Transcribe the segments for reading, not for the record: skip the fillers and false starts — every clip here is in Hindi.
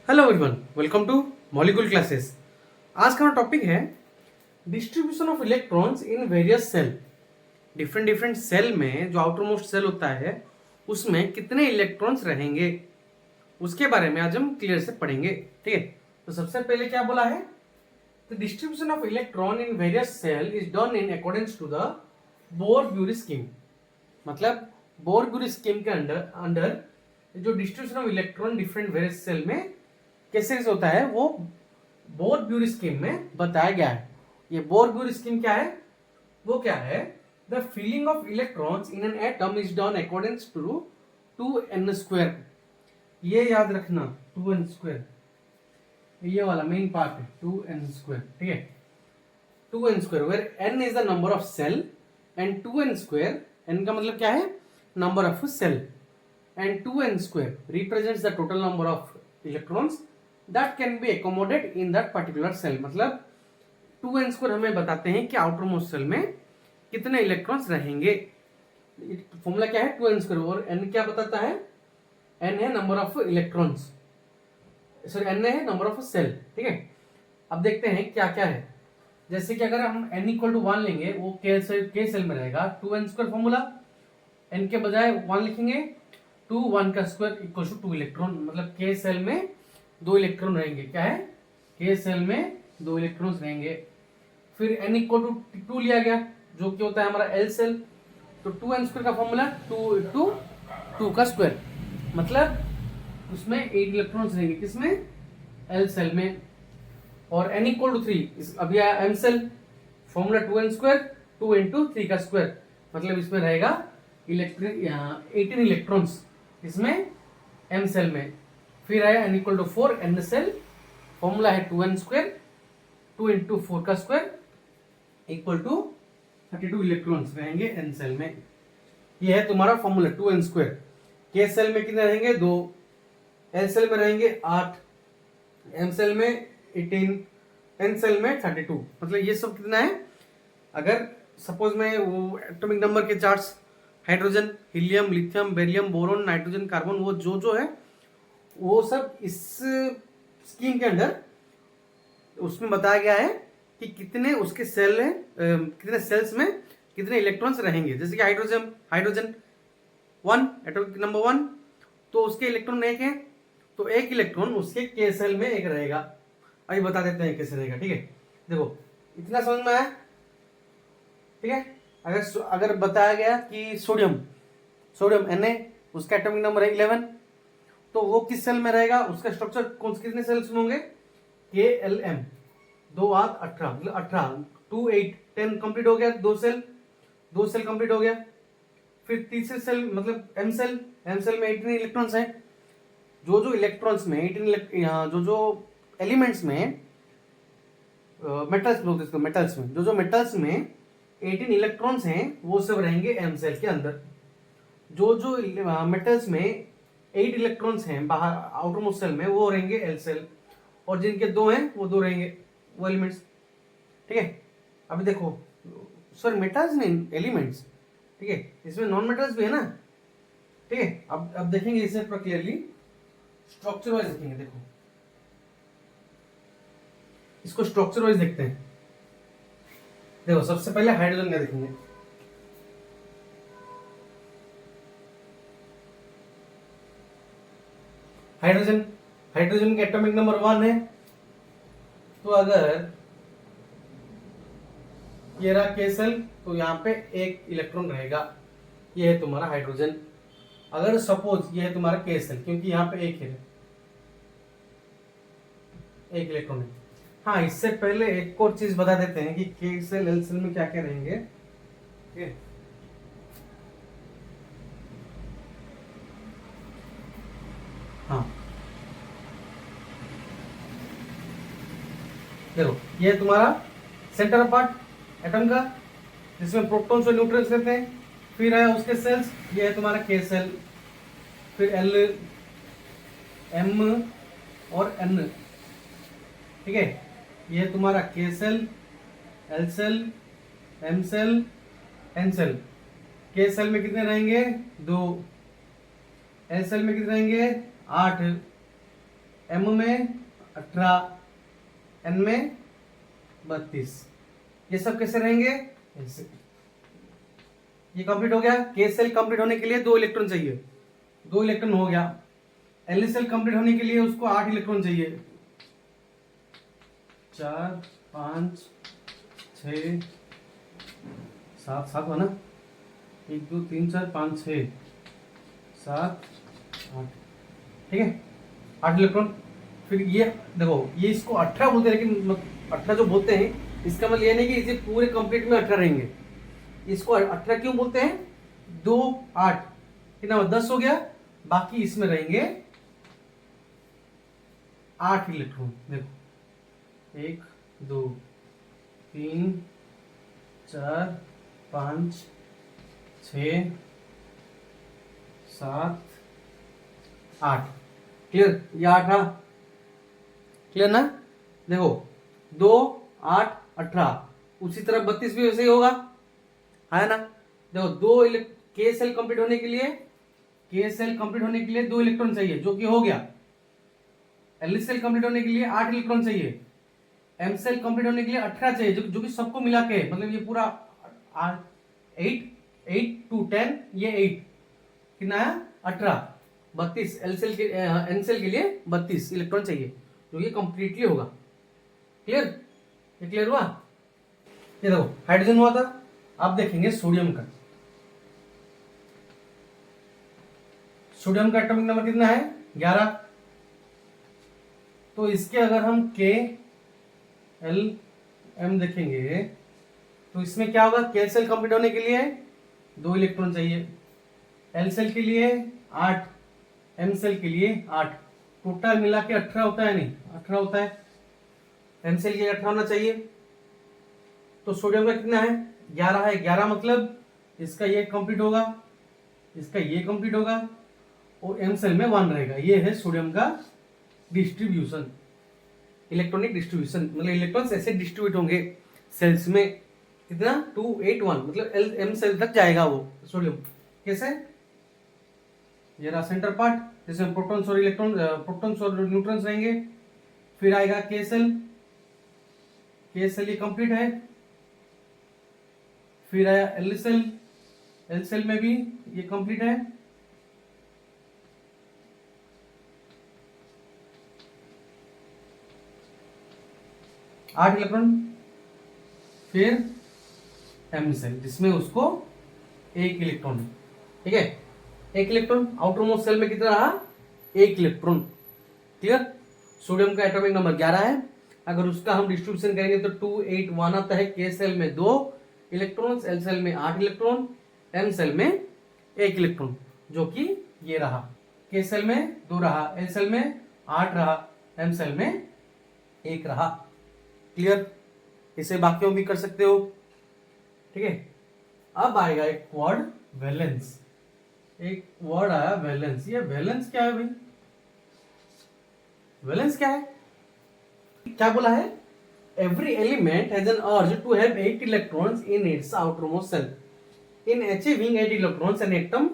Hello everyone, welcome to molecule classes. आज का टॉपिक है distribution of electrons in various shell. Different different shell में जो आउटर मोस्ट सेल होता है उसमें कितने इलेक्ट्रॉन्स रहेंगे उसके बारे में आज हम क्लियर से पढ़ेंगे। ठीक है, तो सबसे पहले क्या बोला है, the distribution of electron in various shell is done in according to the Bohr Bury scheme. मतलब बोर-ब्यूरी स्कीम के अंडर जो distribution of electron different various shell में कैसे होता है वो बोर-ब्यूरी स्कीम में बताया गया है। ये बोर-ब्यूरी स्कीम क्या है, वो क्या है, the filling of electrons in an atom is done according to 2n²। ये याद रखना, 2n², ये वाला मेन पार्ट है 2n²। ठीक है, 2n² where n is the number of shell and 2n², n का मतलब क्या है, number of shell, and 2n² represents the total number of electrons that can be accommodated in that particular cell। मतलब 2n² हमें बताते हैं कि आउटर मोस्ट सेल में कितने इलेक्ट्रॉन्स रहेंगे। फॉर्मूला क्या है, 2n², और n क्या बताता है, n है number of electrons, sorry n है नंबर ऑफ सेल। ठीक है, अब देखते हैं क्या क्या है। जैसे कि अगर हम n = 1 लेंगे, वो k सेल में रहेगा, 2n² फॉर्मूला, n के बजाय 1 लिखेंगे, 2 1 का स्क्वायर इक्वल टू 2 इलेक्ट्रॉन। मतलब k सेल में 2 इलेक्ट्रॉन रहेंगे। क्या है, k सेल में 2 इलेक्ट्रॉन्स रहेंगे। फिर n = 2 लिया गया, जो कि होता है हमारा L सेल, तो 2n² का फॉर्मूला 2 × 2 का स्क्वायर, मतलब उसमें 8 इलेक्ट्रॉन्स रहेंगे, किसमें, L सेल में। और n = 3, अभी आया M सेल, फॉर्मूला 2n², 2 × 3 का स्क्वायर, मतलब इसमें रहेगा 18 इलेक्ट्रॉन्स, इसमें M सेल में। फिर आया n = 4, n सेल, फॉर्मूला है 2n², 2 × 4 का स्क्वायर इक्वल टू 32 इलेक्ट्रॉन्स रहेंगे n सेल में। ये है तुम्हारा फॉर्मूला 2n²। k सेल में कितने रहेंगे, 2, L सेल में रहेंगे 8, M सेल में 18, n सेल में 32। मतलब ये सब कितना है, अगर सपोज में वो एटॉमिक नंबर के charts, hydrogen, helium, lithium, beryllium, boron, nitrogen, carbon, वो जो है वो सब इस स्कीम के अंडर उसमें बताया गया है कि कितने उसके सेल हैं, कितने सेल्स में कितने इलेक्ट्रॉन्स रहेंगे। जैसे कि हाइड्रोजन 1, एटॉमिक नंबर 1, तो उसके इलेक्ट्रॉन 1 है, तो 1 इलेक्ट्रॉन उसके के सेल में 1 रहेगा। अभी बता देते हैं कैसे रहेगा। ठीक है, देखो इतना समझ में आया। ठीक है, अगर बताया गया कि सोडियम Na, उसका एटॉमिक नंबर है 11, तो वो किस सेल में रहेगा, उसका स्ट्रक्चर कितने सेल्स में होंगे, KLm, 2 8 18, मतलब 18, 2 8 10 कंप्लीट हो गया, 2 सेल कंप्लीट हो गया। फिर तीसरे सेल मतलब M सेल में 18 इलेक्ट्रॉन्स हैं। जो इलेक्ट्रॉन्स में 18 जो एलिमेंट्स में मेटल्स बोलते हैं, मेटल्स में जो मेटल्स में 18 इलेक्ट्रॉन्स हैं वो सब रहेंगे M सेल के अंदर। जो मेटल्स में 8 इलेक्ट्रॉन्स हैं बाहर आउटर मोस्ट सेल में, वो रहेंगे L सेल, और जिनके 2 हैं वो 2 रहेंगे वो एलिमेंट्स। ठीक है, अभी देखो, सॉरी मेटल्स नहीं, एलिमेंट्स। ठीक है, इसमें नॉन मेटल्स भी है ना। ठीक है, अब देखेंगे इसे पूरा क्लियरली, स्ट्रक्चर वाइज देखेंगे। देखो इसको स्ट्रक्चर वाइज देखते हैं। देखो सबसे पहले हाइड्रोजन का देखेंगे। हाइड्रोजन का एटॉमिक नंबर 1 है, तो अगर ये रहा के सेल, तो यहाँ पे 1 इलेक्ट्रॉन रहेगा, ये है तुम्हारा हाइड्रोजन। अगर सपोज ये है तुम्हारा के सेल, क्योंकि यहाँ पे 1 है, 1 इलेक्ट्रॉन है। हाँ, इससे पहले एक और चीज बता देते हैं कि के सेल एल सेल में क्या क्या रहेंगे। ठीक है, हाँ देखो, ये तुम्हारा सेंटर ऑफ पार्ट एटम का, जिसमें प्रोटॉन्स और न्यूट्रॉन्स रहते हैं। फिर है उसके सेल्स, ये है तुम्हारा के सेल, फिर L, M और N। ठीक है, ये है तुम्हारा K shell, L shell, M shell, N shell. K shell में कितने रहेंगे, 2, एल सेल में कितने रहेंगे 8, M में 18, N में 32। ये सब कैसे रहेंगे? ऐसे। ये कंप्लीट हो गया। के सेल कंप्लीट होने के लिए 2 इलेक्ट्रॉन चाहिए, 2 इलेक्ट्रॉन हो गया। एल सेल कंप्लीट होने के लिए उसको 8 इलेक्ट्रॉन चाहिए, 4 5 6 7 7 हुआ ना, 1 2 3 4 5 6 7 8, ठीक है, 8 इलेक्ट्रॉन। फिर ये देखो, ये इसको 18 बोलते हैं, लेकिन 18 जो बोलते हैं इसका मतलब ये नहीं कि इसे पूरे कंप्लीट में 18 रहेंगे। इसको 18 क्यों बोलते हैं? 2 8 कितना 10 हो गया, बाकी इसमें रहेंगे 8 इलेक्ट्रॉन। देखो 1 2 3 4 5 6 7 8। क्लियर? ये 8 था, क्लियर ना? देखो 2 8 18, उसी तरह 32 भी वैसे ही होगा, है ना? देखो के सेल कंप्लीट होने के लिए, के सेल कंप्लीट होने के लिए 2 इलेक्ट्रॉन चाहिए, जो कि हो गया। एल सेल कंप्लीट होने के लिए 8 इलेक्ट्रॉन चाहिए। एम सेल कंप्लीट होने के लिए 18 चाहिए, जो कि सबको मिला के, मतलब ये पूरा 8 टू 10, ये 8 कितना है 18, 32। एल सेल के एन सेल के लिए 32 इलेक्ट्रॉन चाहिए, जो ये कंप्लीटली होगा। क्लियर? ये क्लियर हुआ? ये देखो हाइड्रोजन हुआ था, अब देखेंगे सोडियम का। सोडियम का एटॉमिक नंबर कितना है? 11। तो इसके अगर हम के एल एम देखेंगे तो इसमें क्या होगा? के सेल कंप्लीट होने के लिए 2 इलेक्ट्रॉन चाहिए, एल सेल के लिए 8, एम सेल के लिए 8, टोटल मिला के 18 होता है, नहीं 18 होता है। एम सेल के लिए 18 होना चाहिए। तो सोडियम का कितना है? 11 है। 11 मतलब इसका ये कंप्लीट होगा, इसका ये कंप्लीट होगा, और एम सेल में 1 रहेगा। ये है सोडियम का डिस्ट्रीब्यूशन, इलेक्ट्रॉनिक डिस्ट्रीब्यूशन, मतलब इलेक्ट्रॉन्स ऐसे डिस्ट्रीब्यूट होंगे सेल्स में। कितना? 2 8 1, मतलब एम सेल तक जाएगा वो सोडियम। कैसे? ये रहा सेंटर पार्ट, जिसमें प्रोटॉन्स और इलेक्ट्रॉन, प्रोटॉन्स और न्यूट्रॉन्स रहेंगे। फिर आएगा के सेल, के सेल ये कंप्लीट है। फिर आया एल सेल, एल सेल में भी ये कंप्लीट है। आठ इलेक्ट्रॉन। फिर एम सेल, जिसमें उसको 1 इलेक्ट्रॉन है, ठीक है, 1 इलेक्ट्रॉन। आउटर मोस्ट सेल में कितना रहा? 1 इलेक्ट्रॉन। क्लियर? सोडियम का एटॉमिक नंबर 11 है। अगर उसका हम डिस्ट्रीब्यूशन करेंगे तो 2 8 1 आता है। के सेल में 2 इलेक्ट्रॉन्स, एल सेल में 8 इलेक्ट्रॉन, एम सेल में 1 इलेक्ट्रॉन, जो कि ये रहा। के सेल में 2 रहा, एल सेल में 8 रहा, एम सेल में 1 रहा। क्लियर? इसे बाकियों भी कर सकते हो, ठीक है। अब आएगा एक वर्ड वैलेंस। एक वर्ड आया वैलेंस। ये वैलेंस क्या है भाई? वैलेंस क्या है? क्या बोला है? Every element has an urge to have 8 electrons in its outermost shell. In achieving 8 electrons an atom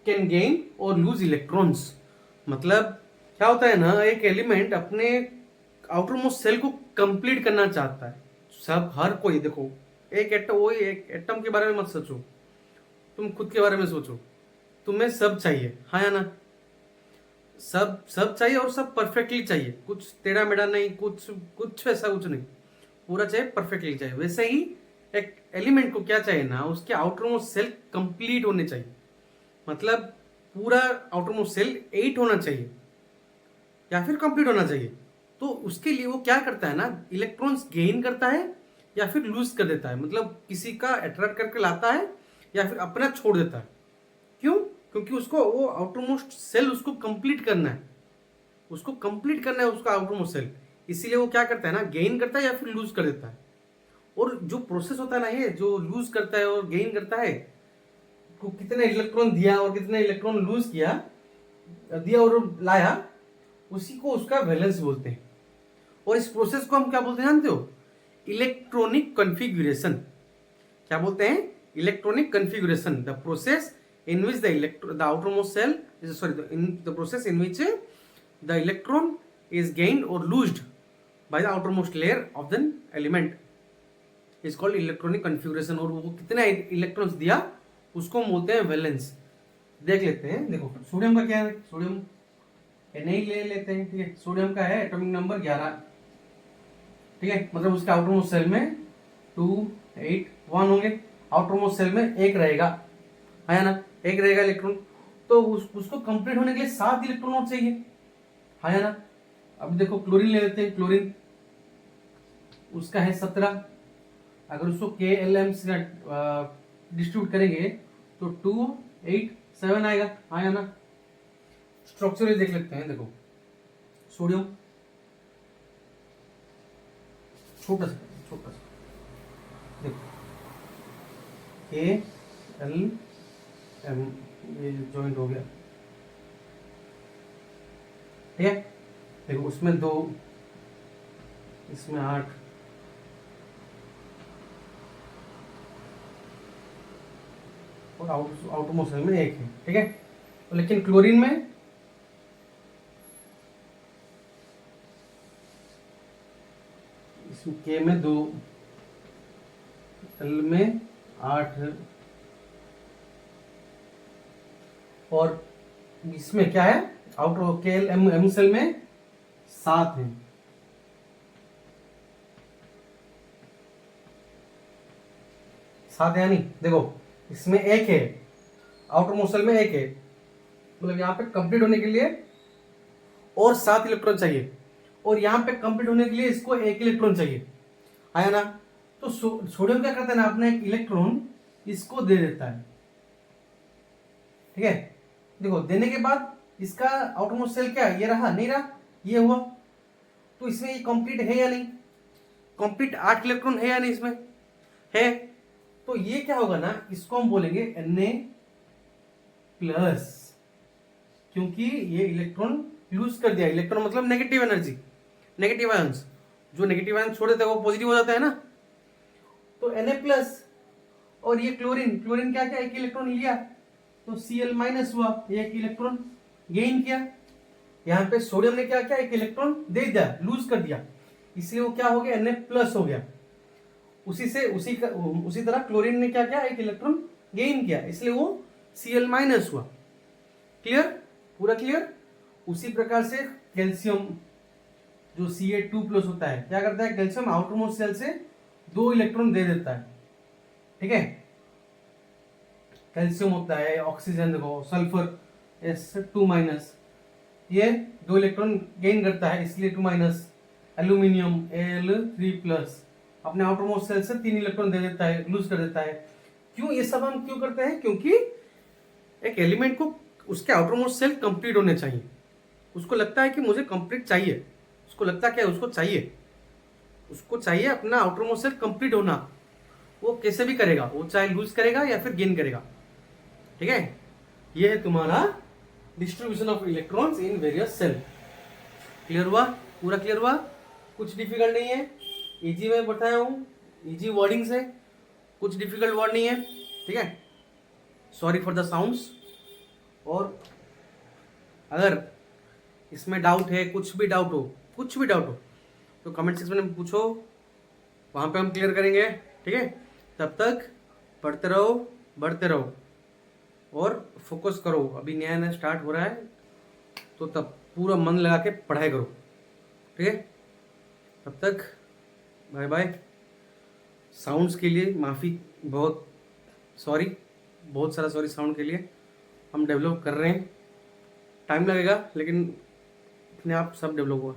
can gain और लूज इलेक्ट्रॉन्स। मतलब क्या होता है ना, एक एलिमेंट अपने आउटरमोस्ट सेल को कंप्लीट करना चाहता है। सब हर कोई, देखो एक एटम, वही एक एटम के बारे में मत सोचो, तुम खुद के बारे में सोचो। तुम्हें सब चाहिए, हाँ या ना? सब सब चाहिए, और सब परफेक्टली चाहिए, कुछ टेढ़ा मेढ़ा नहीं, कुछ ऐसा कुछ नहीं, पूरा चाहिए, परफेक्टली चाहिए। वैसे ही एक एलिमेंट को क्या चाहिए ना, उसके आउटरमोस्ट सेल कंप्लीट होने चाहिए। मतलब पूरा आउटरमोस्ट सेल 8 होना चाहिए या फिर कंप्लीट होना चाहिए। तो उसके लिए वो क्या करता है ना, इलेक्ट्रॉन्स गेन करता है या फिर लूज कर देता है। मतलब किसी का अट्रैक्ट करके लाता है या फिर अपना छोड़ देता है। क्यों? क्योंकि उसको वो आउटरमोस्ट सेल उसको कंप्लीट करना है, उसको कंप्लीट करना है उसका आउटरमोस्ट सेल। इसीलिए वो क्या करता है ना, गेन करता है या फिर लूज कर देता है। और जो प्रोसेस होता है ना, ये जो लूज करता है और गेन करता है, को कितने इलेक्ट्रॉन दिया और कितने इलेक्ट्रॉन लूज किया, दिया और लाया, उसी को उसका वैलेंस बोलते हैं। और इस प्रोसेस को हम क्या बोलते हैं जानते हो? Electronic configuration. क्या बोलते हैं? Electronic configuration, the process in which the outermost cell is, sorry, in the process in which the electron is gained or loosed by the outermost layer of the element is called electronic configuration। और वो कितने इलेक्ट्रॉन्स दिया उसको हम बोलते हैं वैलेंस। देख लेते हैं, देखो सोडियम का क्या है, सोडियम नहीं ले लेते हैं, ठीक है। सोडियम का है एटॉमिक नंबर 11, ठीक है, मतलब उसके आउटरमोस्ट सेल में 2 8 1 होंगे, आउटरमोस्ट सेल में एक रहेगा, है ना, एक रहेगा इलेक्ट्रॉन। तो उसको कंप्लीट होने के लिए 7 इलेक्ट्रॉन और चाहिए, है ना। अब देखो क्लोरीन ले लेते हैं, क्लोरीन उसका है 17, अगर उसको KLM से डिस्ट्रीब्यूट करेंगे तो 2 8 7 आएगा, आया ना। स्ट्रक्चर देख लेते हैं, देखो सोडियम छोटा सा देखो KLM, ये जॉइंट हो गया, ठीक है। देखो उसमें 2, इसमें 8, और आउटरमोस्ट सेल में 1 है, ठीक है। तो लेकिन क्लोरीन में इसमें K में 2, L में 8, और इसमें क्या है, आउटर KLM सेल में 7 है, 7 यानी देखो इसमें 1 है, आउटर मोस्ट सेल में 1 है, मतलब यहाँ पे कंप्लीट होने के लिए और 7 इलेक्ट्रॉन चाहिए, और यहाँ पे कंप्लीट होने के लिए इसको 1 इलेक्ट्रॉन चाहिए, आया ना। तो सोडियम क्या करता है ना, अपना एक इलेक्ट्रॉन इसको दे देता है, ठीक है। देखो देने के बाद इसका आउटर मोस्ट सेल क्या है, ये रहा, नहीं रहा, ये हुआ, तो इसमें ये कंप्लीट है या नहीं, कंप्लीट 8 इलेक्ट्रॉन है या नहीं, इसमें है। तो ये क्या होगा ना, इसको हम बोलेंगे Na+, क्योंकि ये इलेक्ट्रॉन लूज कर दिया, इलेक्ट्रॉन मतलब नेगेटिव एनर्जी, नेगेटिव आयंस, जो नेगेटिव आयंस छोड़ देता है वो पॉजिटिव हो जाता है ना, तो Na+। और ये क्लोरीन, क्लोरीन क्या क्या, 1 इलेक्ट्रॉन लिया तो Cl- हुआ, 1 इलेक्ट्रॉन गेन किया। यहाँ पे सोडियम ने क्या किया, 1 इलेक्ट्रॉन दे दिया, लूज कर दिया, इसलिए वो क्या हो गया, Na+ हो गया। उसी तरह क्लोरीन ने क्या किया, 1 इलेक्ट्रॉन गेन किया, इसलिए वो Cl- हुआ। क्लियर, पूरा क्लियर। उसी प्रकार से कैल्शियम जो Ca2+ होता है, क्या करता है कैल्शियम, आउटरमोस्ट सेल से 2 इलेक्ट्रॉन दे देता है, ठीक है। कैल्शियम होता है, ऑक्सीजन देखो, सल्फर S2-, ये 2 इलेक्ट्रॉन गेन करता है, इसलिए 2-। एल्यूमिनियम Al3+, अपने आउटरमोस्ट सेल से 3 इलेक्ट्रॉन दे देता है, लूज कर देता है। क्यों ये सब हम क्यों करते हैं, क्योंकि एक एलिमेंट को उसके आउटरमोस्ट सेल कंप्लीट होने चाहिए, उसको लगता है कि मुझे कंप्लीट चाहिए, उसको लगता क्या है, उसको चाहिए अपना आउटरमोस्ट सेल कंप्लीट होना। वो कैसे भी करेगा, वो चाहे लूज करेगा या फिर गेन करेगा, ठीक है। ये है तुम्हारा distribution of electrons in various shell. Clear हुआ, पूरा क्लियर हुआ, कुछ डिफिकल्ट नहीं है, इजी में बताया हूँ, इजी वर्डिंग्स है, कुछ डिफिकल्ट वर्ड नहीं है, ठीक है। Sorry for the sounds. और अगर इसमें डाउट है, कुछ भी डाउट हो तो कमेंट सेक्शन में पूछो, वहाँ पे हम क्लियर करेंगे, ठीक है। तब तक पढ़ते रहो, बढ़ते रहो, और फोकस करो। अभी नया नया स्टार्ट हो रहा है, तो तब पूरा मन लगा के पढ़ाई करो, ठीक है। तब तक बाय बाय। साउंड्स के लिए माफ़ी, बहुत सारा सॉरी साउंड के लिए। हम डेवलप कर रहे हैं, टाइम लगेगा, लेकिन अपने आप सब डेवलप हुआ।